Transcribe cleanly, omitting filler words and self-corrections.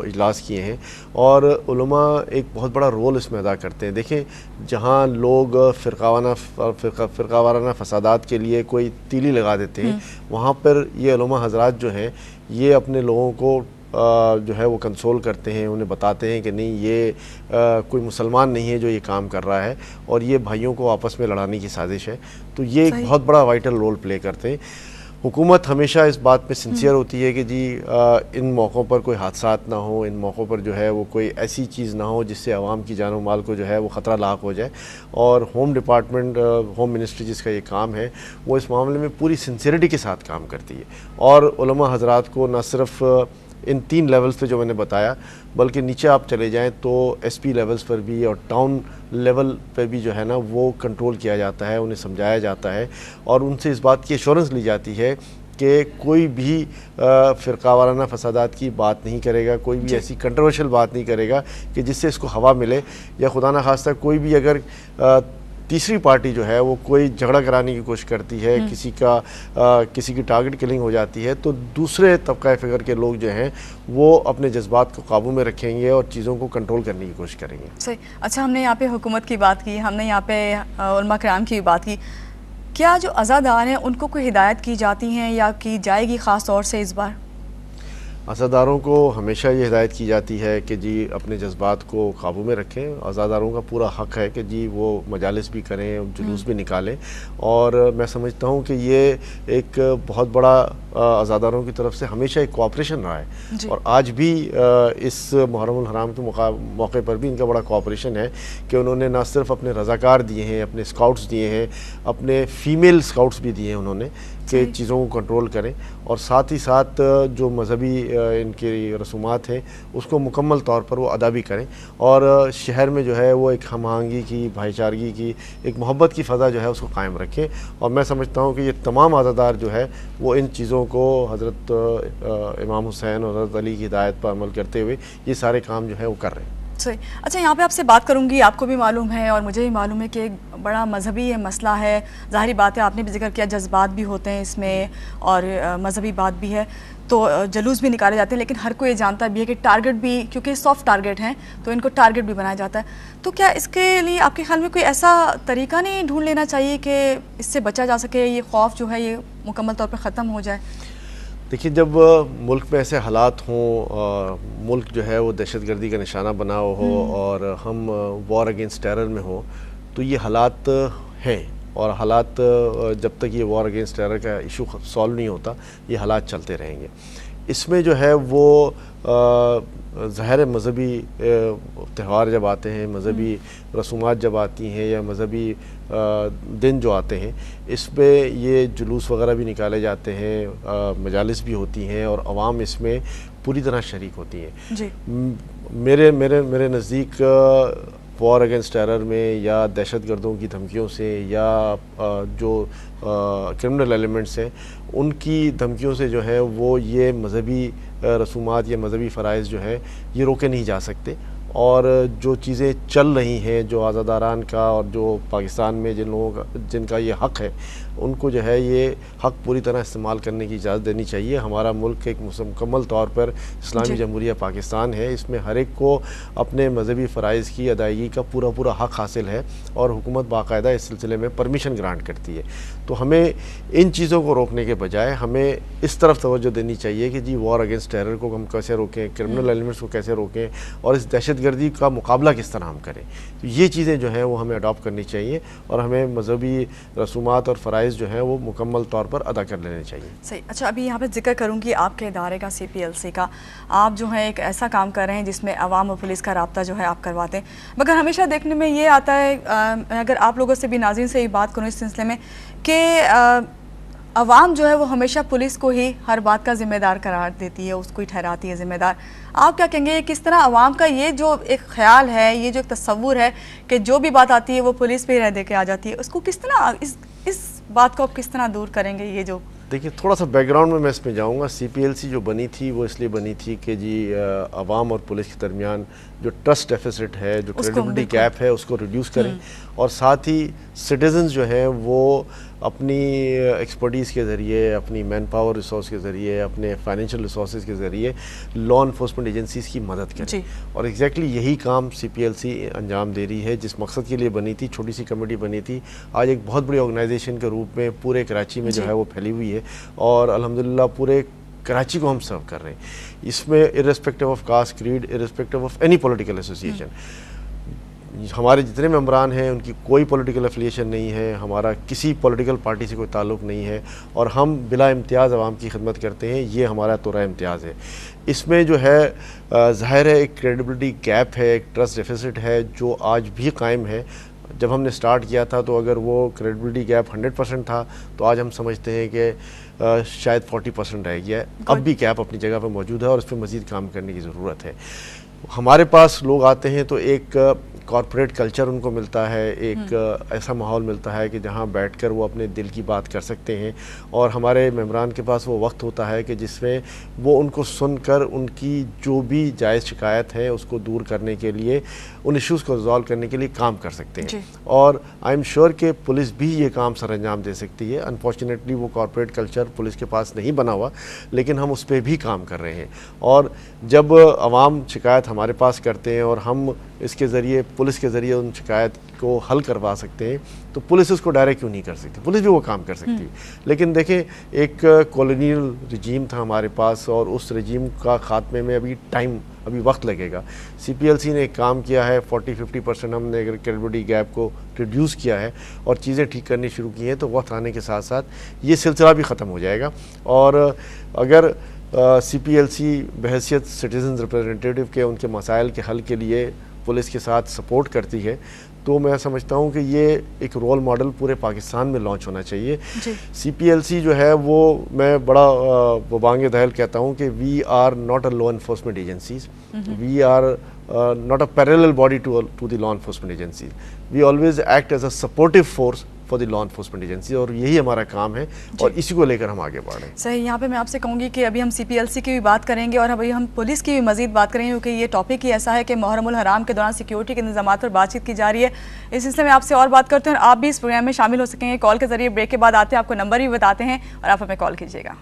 اجلاس کیے ہیں، اور علماء ایک بہت بڑا رول اس میں ادا کرتے ہیں. دیکھیں جہاں لوگ فرقہ وارانہ فسادات کے لیے کوئی تیلی لگا دیتے ہیں، وہاں پر یہ علماء حضرات جو ہیں یہ اپنے لوگوں کو جو ہے وہ کنسول کرتے ہیں، انہیں بتاتے ہیں کہ نہیں یہ کوئی مسلمان نہیں ہے جو یہ کام کر رہا ہے، اور یہ بھائیوں کو آپس میں لڑانے کی سازش ہے. تو یہ ایک بہت بڑا وائٹل رول پلے کرتے ہیں. حکومت ہمیشہ اس بات پہ سنسیئر ہوتی ہے کہ جی ان موقعوں پر کوئی حادثات نہ ہوں، ان موقعوں پر جو ہے وہ کوئی ایسی چیز نہ ہو جس سے عوام کی جان و مال کو جو ہے وہ خطرہ لاحق ہو جائے. اور ہوم ڈپارٹمنٹ، ہوم منسٹری جس کا یہ کام ہے، وہ اس معاملے میں پوری سنسیئرٹی کے ساتھ کام کرتی ہے. اور علماء حضرات کو نہ صرف ان 3 لیولز پہ جو میں نے بتایا، بلکہ نیچے آپ چلے جائیں تو ایس پی لیولز پر بھی اور ٹاؤن لیول پہ بھی جو ہے نا وہ کنٹرول کیا جاتا ہے، انہیں سمجھایا جاتا ہے، اور ان سے اس بات کی ایشورنس لی جاتی ہے کہ کوئی بھی فرقہ وارانہ فسادات کی بات نہیں کرے گا، کوئی بھی ایسی کنٹروورشل بات نہیں کرے گا کہ جس سے اس کو ہوا ملے، یا خدا نہ خواستہ کوئی بھی اگر تیسری پارٹی جو ہے وہ کوئی جھگڑا کرانے کی کوشش کرتی ہے، کسی کی ٹارگٹ کلنگ ہو جاتی ہے، تو دوسرے طبقہ فکر کے لوگ جو ہیں وہ اپنے جذبات کو قابو میں رکھیں گے اور چیزوں کو کنٹرول کرنے کی کوشش کریں گے. صحیح. اچھا، ہم نے یہاں پہ حکومت کی بات کی، ہم نے یہاں پہ علماء کرام کی بات کی. کیا جو عزادار ہیں ان کو کوئی ہدایت کی جاتی ہیں یا کی جائے گی خاص طور سے اس بار؟ عزاداروں کو ہمیشہ یہ ہدایت کی جاتی ہے کہ جی اپنے جذبات کو قابو میں رکھیں. عزاداروں کا پورا حق ہے کہ جی وہ مجالس بھی کریں، جلوس بھی نکالیں، اور میں سمجھتا ہوں کہ یہ ایک بہت بڑا عزاداروں کی طرف سے ہمیشہ ایک کوآپریشن رہا ہے. اور آج بھی اس محرم الحرام کے موقع پر بھی ان کا بڑا کوآپریشن ہے کہ انہوں نے نہ صرف اپنے رضاکار دیے ہیں، اپنے اسکاؤٹس دیے ہیں، اپنے فیمیل اسکاؤٹس بھی دیے ہیں انہوں نے کہ چیزوں کو کنٹرول کریں، اور ساتھ ہی ساتھ جو مذہبی ان کی رسومات ہیں اس کو مکمل طور پر وہ ادا بھی کریں، اور شہر میں جو ہے وہ ایک ہم آہنگی کی، بھائی چارگی کی، ایک محبت کی فضا جو ہے اس کو قائم رکھیں. اور میں سمجھتا ہوں کہ یہ تمام عزادار جو ہے وہ ان چیزوں کو حضرت امام حسین اور حضرت علی کی ہدایت پر عمل کرتے ہوئے یہ سارے کام جو ہے وہ کر رہے ہیں. صحیح. اچھا، یہاں پہ آپ سے بات کروں گی، آپ کو بھی معلوم ہے اور مجھے بھی معلوم ہے کہ ایک بڑا مذہبی مسئلہ ہے. ظاہری بات ہے، آپ نے بھی ذکر کیا، جذبات بھی ہوتے ہیں اس میں اور مذہبی بات بھی ہے، تو جلوس بھی نکالے جاتے ہیں، لیکن ہر کوئی یہ جانتا بھی ہے کہ ٹارگٹ بھی، کیونکہ سافٹ ٹارگٹ ہیں تو ان کو ٹارگٹ بھی بنایا جاتا ہے. تو کیا اس کے لیے آپ کے خیال میں کوئی ایسا طریقہ نہیں ڈھونڈ لینا چاہیے کہ اس سے بچا جا سکے، یہ خوف جو ہے یہ مکمل طور پہ ختم ہو جائے؟ دیکھیے، جب ملک میں ایسے حالات ہوں، ملک جو ہے وہ دہشت گردی کا نشانہ بنا ہو اور ہم وار اگینسٹ ٹیرر میں ہوں، تو یہ حالات ہیں، اور حالات جب تک یہ وار اگینسٹ ٹیرر کا ایشو سالو نہیں ہوتا یہ حالات چلتے رہیں گے. اس میں جو ہے وہ ظاہر مذہبی تہوار جب آتے ہیں، مذہبی رسومات جب آتی ہیں، یا مذہبی دن جو آتے ہیں، اس پہ یہ جلوس وغیرہ بھی نکالے جاتے ہیں، مجالس بھی ہوتی ہیں، اور عوام اس میں پوری طرح شریک ہوتی ہیں. میرے نزدیک وار اگینسٹ ٹیرر میں یا دہشت گردوں کی دھمکیوں سے یا جو کرمنل ایلیمنٹس ہیں ان کی دھمکیوں سے جو ہے وہ یہ مذہبی رسومات یا مذہبی فرائض جو ہے یہ روکے نہیں جا سکتے. اور جو چیزیں چل رہی ہیں، جو عزاداران کا اور جو پاکستان میں جن کا یہ حق ہے، ان کو جو ہے یہ حق پوری طرح استعمال کرنے کی اجازت دینی چاہیے. ہمارا ملک ایک مکمل طور پر اسلامی جمہوریہ پاکستان ہے، اس میں ہر ایک کو اپنے مذہبی فرائض کی ادائیگی کا پورا حق حاصل ہے، اور حکومت باقاعدہ اس سلسلے میں پرمیشن گرانٹ کرتی ہے. تو ہمیں ان چیزوں کو روکنے کے بجائے ہمیں اس طرف توجہ دینی چاہیے کہ جی وار اگینسٹ ٹیرر کو ہم کیسے روکیں، کرمنل ایلیمنٹس کو کیسے روکیں، اور اس دہشت گردی کا مقابلہ کس طرح ہم کریں. تو یہ چیزیں جو ہیں وہ ہمیں اڈاپٹ کرنی چاہیے، اور ہمیں مذہبی رسومات اور فرائض جو ہیں وہ مکمل طور پر ادا کر لینے چاہیے. صحیح. اچھا، ابھی یہاں پہ ذکر کروں گی آپ کے ادارے کا، CPLC کا. آپ جو ہیں ایک ایسا کام کر رہے ہیں جس میں عوام اور پولیس کا رابطہ جو ہے آپ کرواتے ہیں، مگر ہمیشہ دیکھنے میں یہ آتا ہے، اگر آپ لوگوں سے بھی، ناظرین سے ہی بات کروں اس سلسلے میں، کہ عوام جو ہے وہ ہمیشہ پولیس کو ہی ہر بات کا ذمہ دار قرار دیتی ہے، اس کو ہی ٹھہراتی ہے ذمہ دار. آپ کیا کہیں گے، کس طرح عوام کا یہ جو ایک خیال ہے، یہ جو ایک تصور ہے کہ جو بھی بات آتی ہے وہ پولیس پہ ہی رہ دے کے آ جاتی ہے، اس کو کس طرح، اس بات کو آپ کس طرح دور کریں گے؟ یہ جو دیکھیے، تھوڑا سا بیک گراؤنڈ میں اس میں جاؤں گا. CPLC جو بنی تھی وہ اس لیے بنی تھی کہ جی عوام اور پولیس کے درمیان جو ٹرسٹ ڈیفیسٹ ہے، جو کریڈیبلٹی گیپ ہے، اس کو ریڈیوس کریں، اور ساتھ ہی سٹیزنز جو ہیں وہ اپنی ایکسپرٹیز کے ذریعے، اپنی مین پاور ریسورس کے ذریعے، اپنے فائنینشیل ریسورسز کے ذریعے لا انفورسمنٹ ایجنسیز کی مدد کریں. اور ایگزیکٹلی یہی کام CPLC انجام دے رہی ہے. جس مقصد کے لیے بنی تھی، چھوٹی سی کمیٹی بنی تھی، آج ایک بہت بڑی آرگنائزیشن کے روپ میں پورے کراچی میں جو ہے وہ پھیلی ہوئی ہے، اور الحمدللہ پورے کراچی کو ہم سرو کر رہے ہیں. اس میں irrespective of caste, creed, irrespective of any political association, ہمارے جتنے ممبران ہیں ان کی کوئی پولیٹیکل افیلیشن نہیں ہے، ہمارا کسی پولیٹیکل پارٹی سے کوئی تعلق نہیں ہے، اور ہم بلا امتیاز عوام کی خدمت کرتے ہیں. یہ ہمارا تورہ امتیاز ہے. اس میں جو ہے ظاہر ہے ایک کریڈیبلٹی گیپ ہے، ایک ٹرسٹ ڈیفیسٹ ہے جو آج بھی قائم ہے. جب ہم نے سٹارٹ کیا تھا تو اگر وہ کریڈیبلٹی گیپ 100% تھا تو آج ہم سمجھتے ہیں کہ شاید 40% رہ گیا ہے. اب بھی گیپ اپنی جگہ پہ موجود ہے اور اس پہ مزید کام کرنے کی ضرورت ہے. ہمارے پاس لوگ آتے ہیں تو ایک کارپوریٹ کلچر ان کو ملتا ہے، ایک ایسا ماحول ملتا ہے کہ جہاں بیٹھ کر وہ اپنے دل کی بات کر سکتے ہیں، اور ہمارے ممبران کے پاس وہ وقت ہوتا ہے کہ جس میں وہ ان کو سن کر ان کی جو بھی جائز شکایت ہے اس کو دور کرنے کے لیے، ان ایشوز کو ریزالو کرنے کے لیے کام کر سکتے ہیں. اور آئی ایم شیور کہ پولیس بھی یہ کام سر انجام دے سکتی ہے. انفارچونیٹلی وہ کارپوریٹ کلچر پولیس کے پاس نہیں بنا ہوا، لیکن ہم اس پہ بھی کام کر رہے ہیں. اور جب عوام شکایت ہمارے پاس کرتے ہیں اور ہم اس کے ذریعے، پولیس کے ذریعے ان شکایت کو حل کروا سکتے ہیں، تو پولیس اس کو ڈائریکٹ کیوں نہیں کر سکتی؟ پولیس بھی وہ کام کر سکتی ہے. لیکن دیکھیں، ایک کالونیل رجیم تھا ہمارے پاس، اور اس رجیم کا خاتمے میں ابھی وقت لگے گا. CPLC نے ایک کام کیا ہے، 40-50% ہم نے اگر کریڈیبلٹی گیپ کو ریڈیوس کیا ہے اور چیزیں ٹھیک کرنی شروع کی ہیں، تو وقت آنے کے ساتھ ساتھ یہ سلسلہ بھی ختم ہو جائے گا. اور اگر CPLC بحیثیت سٹیزنز ریپرزنٹیٹیو کے ان کے مسائل کے حل کے لیے پولیس کے ساتھ سپورٹ کرتی ہے، تو میں سمجھتا ہوں کہ یہ ایک رول ماڈل پورے پاکستان میں لانچ ہونا چاہیے. CPLC جو ہے وہ میں بڑا بانگ دہل کہتا ہوں کہ we are not a law enforcement agencies, we are not a parallel body to the law enforcement agencies. We always act as a supportive force for the law enforcement agency, اور یہی ہمارا کام ہے اور اسی کو لے کر ہم آگے بڑھ رہے ہیں. صحیح. یہاں پہ میں آپ سے کہوں گی کہ ابھی ہم CPLC کی بھی بات کریں گے اور ابھی ہم پولیس کی بھی مزید بات کریں گے، کیونکہ یہ ٹاپک ہی ایسا ہے کہ محرم الحرام کے دوران سیکیورٹی کے انتظامات پر بات چیت کی جا رہی ہے. اس سلسلے میں آپ سے اور بات کرتے ہیں اور آپ بھی اس پروگرام میں شامل ہو سکیں گے. کال کے ذریعے بریک کے بعد آتے ہیں، آپ کو نمبر بھی بتاتے ہیں اور آپ ہمیں کال کیجیے گا.